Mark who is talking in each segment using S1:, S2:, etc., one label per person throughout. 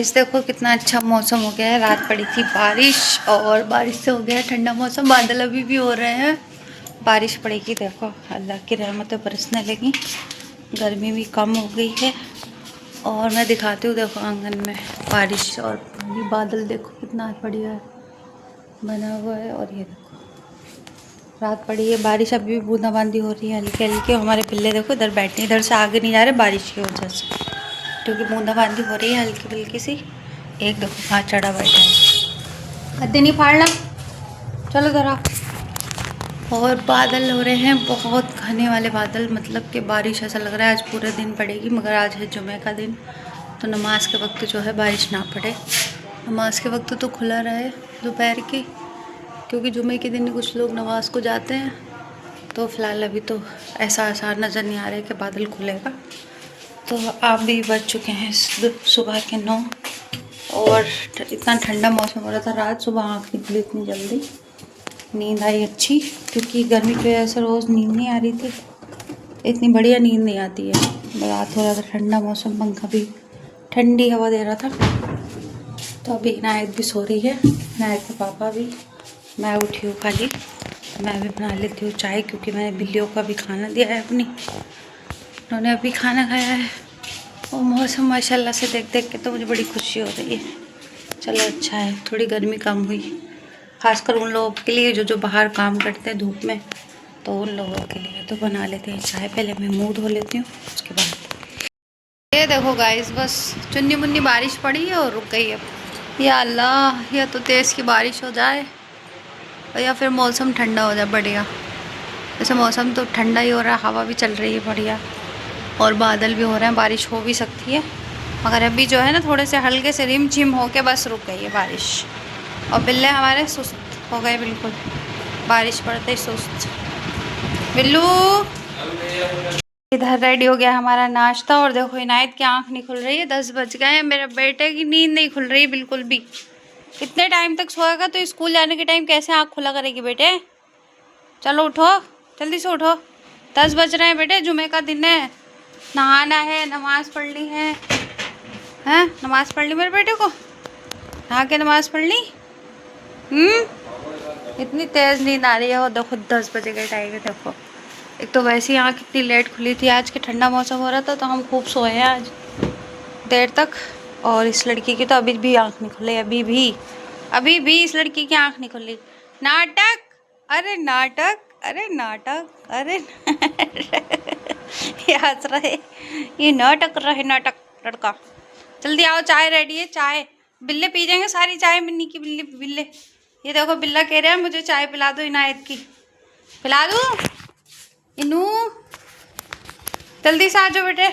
S1: इस देखो कितना अच्छा मौसम हो गया है। रात पड़ी थी बारिश और बारिश से हो गया ठंडा मौसम। बादल अभी भी हो रहे हैं, बारिश पड़ेगी। देखो अल्लाह की रहमतें बरसने लगी, गर्मी भी कम हो गई है। और मैं दिखाती हूँ, देखो आंगन में बारिश और पानी, बादल देखो कितना बढ़िया बना हुआ है। और ये देखो रात पड़ी है बारिश, अभी भी बूंदाबांदी हो रही है हल्की हल्की। हमारे पिल्ले देखो इधर बैठे, इधर से आगे नहीं जा रहे बारिश की वजह से, क्योंकि बूंदाबांदी हो रही है हल्की फुल्की सी। एक देखो कहाँ चढ़ा बैठा है, गद्दे नहीं फाड़ना, चलो ज़रा। और बादल हो रहे हैं बहुत घने वाले बादल, मतलब कि बारिश ऐसा लग रहा है आज पूरे दिन पड़ेगी। मगर आज है जुमे का दिन, तो नमाज के वक्त जो है बारिश ना पड़े। नमाज के वक्त तो खुला रहे दोपहर की, क्योंकि जुमे के दिन कुछ लोग नमाज को जाते हैं। तो फ़िलहाल अभी तो ऐसा आसार नज़र नहीं आ रहा है कि बादल खुलेगा। तो आप भी बज चुके हैं सुबह के 9 और इतना ठंडा मौसम हो रहा था। रात सुबह आँख निकली इतनी जल्दी, नींद आई अच्छी, क्योंकि गर्मी की वजह से रोज़ नींद नहीं आ रही थी, इतनी बढ़िया नींद नहीं आती है। रात हो रहा था ठंडा मौसम, पंखा भी ठंडी हवा दे रहा था। तो अभी इनायत भी सो रही है, इनायत के पापा भी, मैं उठी हूँ खाली। मैं भी बना लेती हूँ चाय, क्योंकि मैंने बिल्लियों का भी खाना दिया है अपनी, उन्होंने अभी खाना खाया है। और मौसम माशाल्लाह से देख देख के तो मुझे बड़ी खुशी हो रही है। चलो अच्छा है, थोड़ी गर्मी कम हुई, खासकर उन लोगों के लिए जो बाहर काम करते हैं धूप में, तो उन लोगों के लिए तो बना लेते हैं चाय। पहले मैं मुँह धो लेती हूँ, उसके बाद ये देखो गाइस, बस चुन्नी मुन्नी बारिश पड़ी है और रुक गई है। या अल्लाह, या तो तेज़ की बारिश हो जाए या फिर मौसम ठंडा हो जाए बढ़िया। वैसे मौसम तो ठंडा ही हो रहा है, हवा भी चल रही है बढ़िया, और बादल भी हो रहे हैं, बारिश हो भी सकती है। मगर अभी जो है ना थोड़े से हल्के से रिम झिम हो के बस रुक गई है बारिश। और बिल्ले हमारे सुस्त हो गए बिल्कुल, बारिश पड़ते ही सुस्त। बिल्लू इधर रेडी हो गया हमारा नाश्ता। और देखो इनायत की आंख नहीं खुल रही है, 10 बज गए हैं, मेरे बेटे की नींद नहीं खुल रही है बिल्कुल भी। इतने टाइम तक सोएगा तो स्कूल जाने के टाइम कैसे आँख खुला करेगी बेटे। चलो उठो, जल्दी से उठो, 10 बज रहे हैं बेटे, जुमे का दिन है, नहाना है, नमाज पढ़नी है। हैं, नमाज पढ़ ली मेरे बेटे को, नहा के नमाज पढ़ ली। इतनी तेज़ नींद आ रही है। और देखो 10 बजे का टाइम है। देखो एक तो वैसे ही आँख इतनी लेट खुली थी, आज के ठंडा मौसम हो रहा था तो हम खूब सोए हैं आज देर तक। और इस लड़की की तो अभी भी आँख नहीं खुली, अभी भी इस लड़की की आँख नहीं खुली। नाटक, अरे नाटक, अरे नाटक, अरे ये हंस रहे, ये नाटक रहे, नाटक लड़का। जल्दी आओ, चाय रेडी है, चाय। बिल्ले पी जाएंगे सारी चाय, मिन्नी की बिल्ले। ये देखो बिल्ला कह रहा है मुझे चाय पिला दो इनायत की, पिला दूँ इनू, जल्दी से आ जाओ बेटे।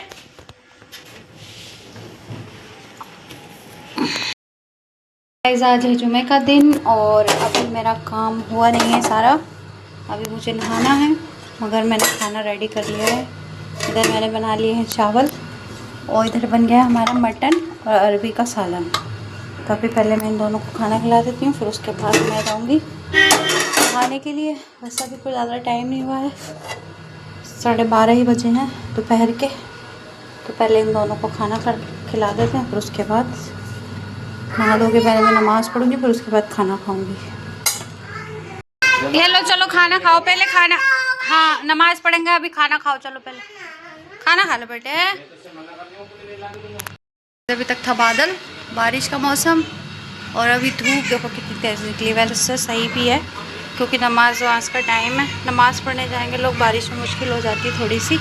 S1: आज है जुमे का दिन और अभी मेरा काम हुआ नहीं है सारा, अभी मुझे नहाना है। मगर मैंने खाना रेडी कर लिया है। इधर मैंने बना लिए हैं चावल और इधर बन गया हमारा मटन और अरबी का सालन। तो अभी पहले मैं इन दोनों को खाना खिला देती हूँ, फिर उसके बाद मैं जाऊँगी खाने के लिए। वैसे अभी कोई ज़्यादा टाइम नहीं हुआ है, 12:30 ही बजे हैं दोपहर के। तो पहले इन दोनों को खाना खिला देते हैं, फिर उसके बाद नहा धो के पहले मैं नमाज़ पढ़ूँगी, फिर उसके बाद खाना खाऊँगी। ये लो चलो खाना खाओ, पहले खाना, हाँ नमाज़ पढ़ेंगे अभी खाना खाओ, चलो पहले खाना खा लो बेटे। अभी तक था बादल, बारिश का मौसम, और अभी धूप देखो कितनी तेज़ निकली। वैसे सही भी है क्योंकि नमाज वमाज का टाइम है, नमाज़ पढ़ने जाएंगे लोग, बारिश में मुश्किल हो जाती है थोड़ी सी।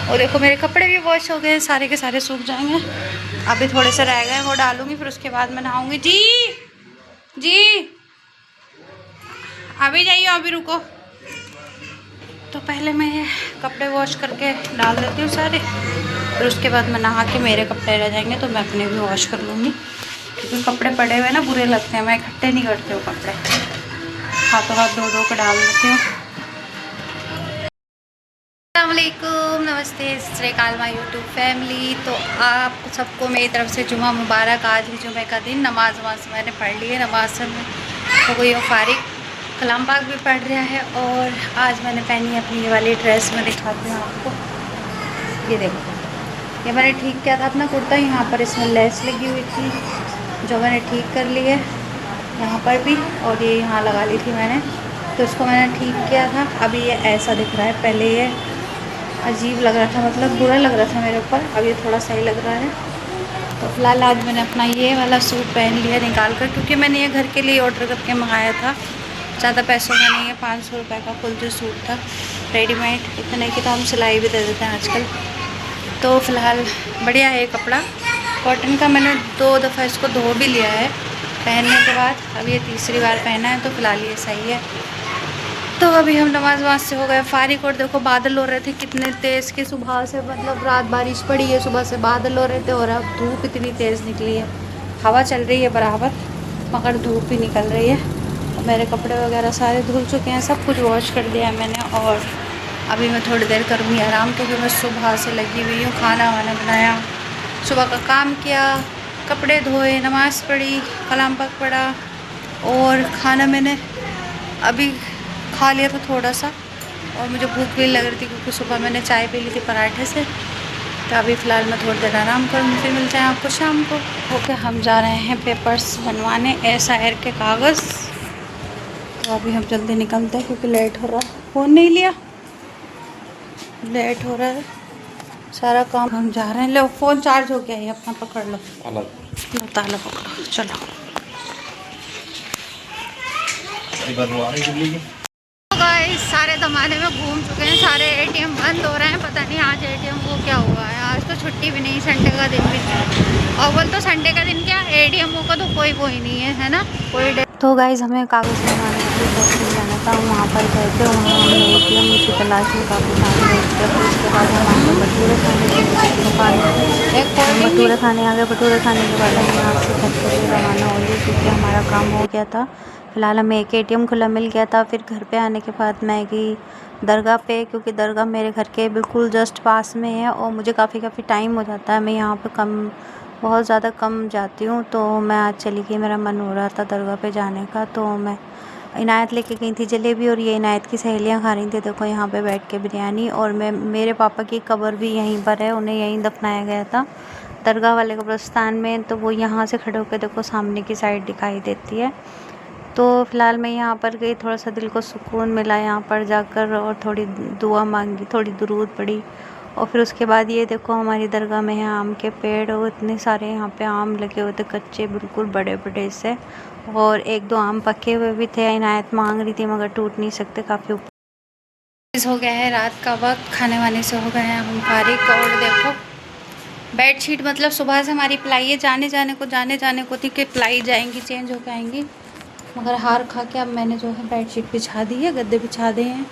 S1: और देखो मेरे कपड़े भी वॉश हो गए हैं, सारे के सारे सूख जाएंगे। अभी थोड़े से रह गए, वो डालूंगी, फिर उसके बाद मैं नहाऊंगी। जी अभी जाइए, अभी रुको। तो पहले मैं ये कपड़े वॉश करके डाल देती हूँ सारे, फिर उसके बाद मैं नहा के, मेरे कपड़े रह जाएंगे तो मैं अपने भी वॉश कर लूँगी, क्योंकि कपड़े पड़े हुए ना बुरे लगते हैं, मैं इकट्ठे नहीं करती हूँ कपड़े, हाथों हाथ धो धो के डाल देती हूँ। अस्सलामुअलैकुम, नमस्ते, सत श्री अकाल माय यूट्यूब फैमिली। तो आप सबको मेरी तरफ से जुमा मुबारक। आज भी जुमे का दिन, नमाज वमाज मैंने पढ़ ली है, नमाज से हो गई हो फारिग, कलाम पाक भी पढ़ रहा है। और आज मैंने पहनी है अपनी ये वाली ड्रेस, मैं दिखाती हूँ आपको, ये देखो ये मैंने ठीक किया था अपना कुर्ता, यहाँ पर इसमें लेस लगी हुई थी जो मैंने ठीक कर ली है यहाँ पर भी, और ये यहाँ लगा ली थी मैंने, तो इसको मैंने ठीक किया था। अभी ये ऐसा दिख रहा है, पहले ये अजीब लग रहा था, मतलब बुरा लग रहा था मेरे ऊपर, अब ये थोड़ा सही लग रहा है। तो फिलहाल आज मैंने अपना ये वाला सूट पहन लिया निकाल कर, क्योंकि मैंने ये घर के लिए ऑर्डर करके मंगाया था, ज़्यादा पैसों का नहीं है, 500 रुपये का कुल जो सूट था रेडीमेड, इतने की तो हम सिलाई भी दे देते हैं आजकल। तो फ़िलहाल बढ़िया है ये कपड़ा कॉटन का, मैंने 2 दफ़ा इसको धो भी लिया है पहनने के बाद, अब ये तीसरी बार पहना है, तो फ़िलहाल ये सही है। तो अभी हम नमाज वमाज से हो गए फारिग, और देखो बादल हो रहे थे कितने तेज़ कि सुबह से, मतलब रात बारिश पड़ी है, सुबह से बादल हो रहे थे और अब धूप इतनी तेज़ निकली है। हवा चल रही है बराबर मगर धूप भी निकल रही है। और मेरे कपड़े वगैरह सारे धुल चुके हैं, सब कुछ वॉश कर दिया है मैंने, और अभी मैं थोड़ी देर करूँगी आराम, क्योंकि मैं सुबह से लगी हुई हूँ। खाना वाना बनाया, सुबह का काम किया, कपड़े धोए, नमाज़ पढ़ी, कलाम पाक पढ़ा, और खाना मैंने अभी खा लिया था थोड़ा सा, और मुझे भूख भी लग रही थी क्योंकि सुबह मैंने चाय पी ली थी पराठे से। तो अभी फ़िलहाल मैं थोड़ी देर आराम करूँगी, फिर मिलते हैं आपको शाम को। ओके, हम जा रहे हैं पेपर्स बनवाने, SIR के कागज़। तो अभी हम जल्दी निकलते हैं क्योंकि लेट हो रहा है। फ़ोन नहीं लिया, लेट हो रहा है सारा काम। हम जा रहे हैं, लो फ़ोन चार्ज हो गया है, अपना पकड़ लो, ताला पकड़ो, चलो। गाइस सारे ज़माने में घूम चुके हैं, सारे ATM बंद हो रहे हैं, पता नहीं आज ATM को क्या हुआ है। आज तो छुट्टी भी नहीं, संडे का दिन भी नहीं, और बोल तो संडे का दिन क्या, ATM का तो कोई वो ही नहीं है ना, कोई डे। तो गाइस हमें कागज़ बनवाने के लिए बैंक जाना था, वहाँ पर गए थे, वहाँ हमने ATM की तलाश में काफ़ी टाइम वेस्ट किया। फिर उसके बाद हम आगे भटूरे खाने आ गए। भटूरे खाने के बाद हम यहाँ से घर के लिए रवाना हो गए क्योंकि हमारा काम हो गया था। फ़िलहाल हमें एक ATM खुला मिल गया था। फिर घर पे आने के बाद मैं गई दरगाह पे, क्योंकि दरगाह मेरे घर के बिल्कुल जस्ट पास में है और मुझे काफ़ी टाइम हो जाता है, मैं यहाँ पे बहुत ज़्यादा कम जाती हूँ। तो मैं आज चली गई, मेरा मन हो रहा था दरगाह पे जाने का, तो मैं इनायत लेके गई थी जलेबी, और ये इनायत की सहेलियाँ खा रही थी, देखो यहाँ पे बैठ के बिरयानी। और मेरे पापा की कब्र भी यहीं पर है, उन्हें यहीं दफनाया गया था दरगाह वाले कब्रिस्तान में, तो वो यहाँ से खड़े होकर देखो सामने की साइड दिखाई देती है। तो फ़िलहाल मैं यहाँ पर गई, थोड़ा सा दिल को सुकून मिला यहाँ पर जाकर, और थोड़ी दुआ मांगी, थोड़ी दुरूद पढ़ी। और फिर उसके बाद ये देखो हमारी दरगाह में है आम के पेड़, और इतने सारे यहाँ पे आम लगे हुए थे कच्चे, बिल्कुल बड़े बड़े से, और 1-2 आम पके हुए भी थे। इनायत मांग रही थी मगर टूट नहीं सकते, काफ़ी ऊपर। हो गया है रात का वक्त, खाने वाने से हो गए हैं हम फारिग। और देखो बेडशीट, मतलब सुबह से हमारी प्लाई है, जाने जाने को थी कि प्लाई जाएंगी, चेंज होकर आएंगी, मगर हार खा के अब मैंने जो है बेडशीट बिछा दी है, गद्दे बिछा दिए हैं,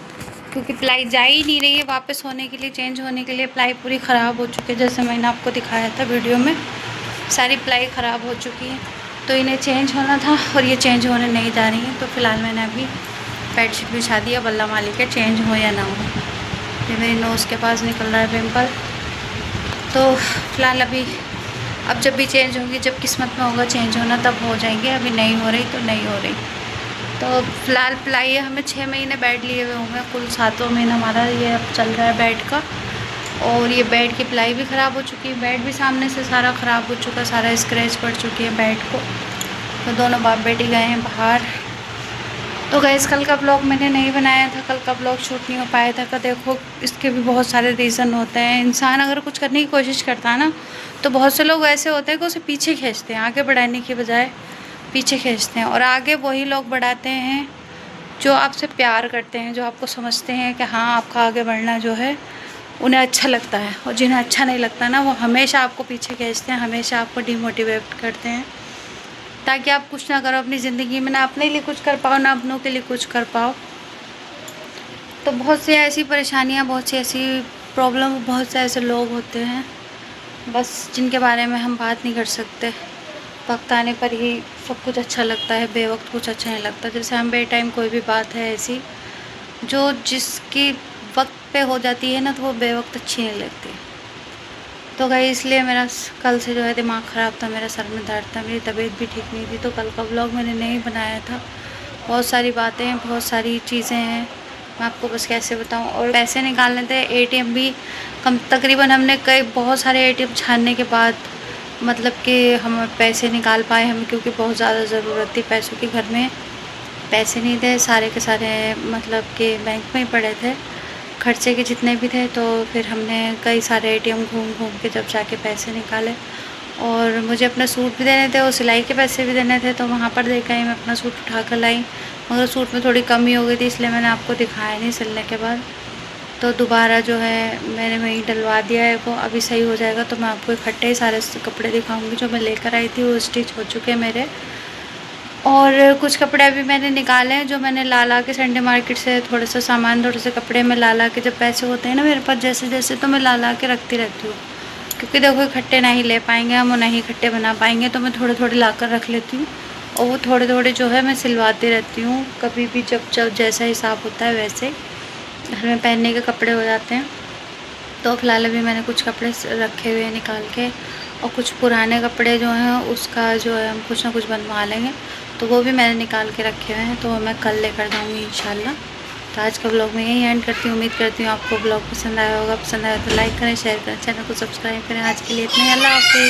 S1: क्योंकि प्लाई जा ही नहीं रही है वापस होने के लिए, चेंज होने के लिए। प्लाई पूरी ख़राब हो चुकी है, जैसे मैंने आपको दिखाया था वीडियो में, सारी प्लाई ख़राब हो चुकी है, तो इन्हें चेंज होना था और ये चेंज होने नहीं जा रही हैं। तो फ़िलहाल मैंने अभी बेडशीट बिछा दी है, अल्लाह मालिक है चेंज हो या ना हो। ये मेरी नोज़ के पास निकल रहा है पिम्पल, तो फ़िलहाल अभी अब जब भी चेंज होगी, जब किस्मत में होगा चेंज होना तब हो जाएंगे, अभी नहीं हो रही तो नहीं हो रही। तो फ़िलहाल प्लाई है, हमें 6 महीने बेड लिए हुए होंगे, कुल 7वां महीना हमारा ये अब चल रहा है बेड का। और ये बेड की प्लाई भी ख़राब हो चुकी है, बेड भी सामने से सारा ख़राब हो चुका है, सारा स्क्रैच पड़ चुकी है बेड को। तो दोनों बाप बेटी गए हैं बाहर। तो गैस कल का ब्लॉग मैंने नहीं बनाया था, कल का ब्लॉग शूट नहीं हो पाया था। का देखो इसके भी बहुत सारे रीज़न होते हैं, इंसान अगर कुछ करने की कोशिश करता है ना, तो बहुत से लोग ऐसे होते हैं कि उसे पीछे खींचते हैं, आगे बढ़ाने की बजाय पीछे खींचते हैं। और आगे वही लोग बढ़ाते हैं जो आपसे प्यार करते हैं, जो आपको समझते हैं कि हाँ आपका आगे बढ़ना जो है उन्हें अच्छा लगता है। और जिन्हें अच्छा नहीं लगता ना, वो हमेशा आपको पीछे खींचते हैं, हमेशा आपको डिमोटिवेट करते हैं, ताकि आप कुछ ना करो अपनी ज़िंदगी में, ना अपने लिए कुछ कर पाओ, ना अपनों के लिए कुछ कर पाओ। तो बहुत सी ऐसी परेशानियाँ, बहुत सी ऐसी प्रॉब्लम, बहुत से ऐसे लोग होते हैं बस जिनके बारे में हम बात नहीं कर सकते। वक्त आने पर ही सब कुछ अच्छा लगता है, बेवक्त कुछ अच्छा नहीं लगता। जैसे हम बेटाइम कोई भी बात है ऐसी जो जिसकी वक्त पे हो जाती है ना, तो वो बेवक्त अच्छी नहीं लगती। तो गई इसलिए मेरा कल से जो है दिमाग ख़राब था, मेरा सर में दर्द था, मेरी तबीयत भी ठीक नहीं थी, तो कल का व्लॉग मैंने नहीं बनाया था। बहुत सारी बातें हैं, बहुत सारी चीज़ें हैं मैं आपको बस कैसे बताऊं। और पैसे निकालने थे, एटीएम भी कम, तकरीबन हमने कई बहुत सारे एटीएम छानने के बाद मतलब कि हम पैसे निकाल पाए हम, क्योंकि बहुत ज़्यादा ज़रूरत थी पैसों की। घर में पैसे नहीं थे, सारे के सारे मतलब कि बैंक में ही पड़े थे, खर्चे के जितने भी थे। तो फिर हमने कई सारे एटीएम घूम घूम के जब जाके पैसे निकाले, और मुझे अपना सूट भी देने थे और सिलाई के पैसे भी देने थे, तो वहाँ पर देखा ही मैं अपना सूट उठा कर लाई, मगर सूट में थोड़ी कमी हो गई थी, इसलिए मैंने आपको दिखाया नहीं सिलने के बाद। तो दोबारा जो है मैंने वहीं डलवा दिया है, वो अभी सही हो जाएगा तो मैं आपको इकट्ठे ही सारे कपड़े दिखाऊंगी। जो मैं लेकर आई थी वो स्टिच हो चुके हैं मेरे, और कुछ कपड़े अभी मैंने निकाले हैं जो मैंने ला के संडे मार्केट से थोड़ा सा सामान, थोड़े से कपड़े में ला के, जब पैसे होते हैं ना मेरे पास जैसे जैसे, तो मैं ला के रखती रहती हूँ, क्योंकि देखो इकट्ठे नहीं ले पाएंगे हम और नहीं इकट्ठे बना पाएंगे, तो मैं थोड़े थोड़े ला कर रख लेती हूँ, और वो थोड़े थोड़े जो है मैं सिलवाती रहती हूँ, कभी भी जब जब जैसा हिसाब होता है वैसे घर में पहनने के कपड़े हो जाते हैं। तो फ़िलहाल अभी मैंने कुछ कपड़े रखे हुए हैं निकाल के, और कुछ पुराने कपड़े जो हैं उसका जो है हम कुछ ना कुछ बनवा लेंगे, तो वो भी मैंने निकाल के रखे हुए हैं, तो वो मैं कल लेकर जाऊँगी इंशाल्लाह। तो आज का ब्लॉग मैं यही एंड करती हूँ। उम्मीद करती हूँ आपको ब्लॉग पसंद आया होगा। पसंद आया तो लाइक करें, शेयर करें, चैनल को सब्सक्राइब करें। आज के लिए इतना ही, अल्लाह हाफ़िज़।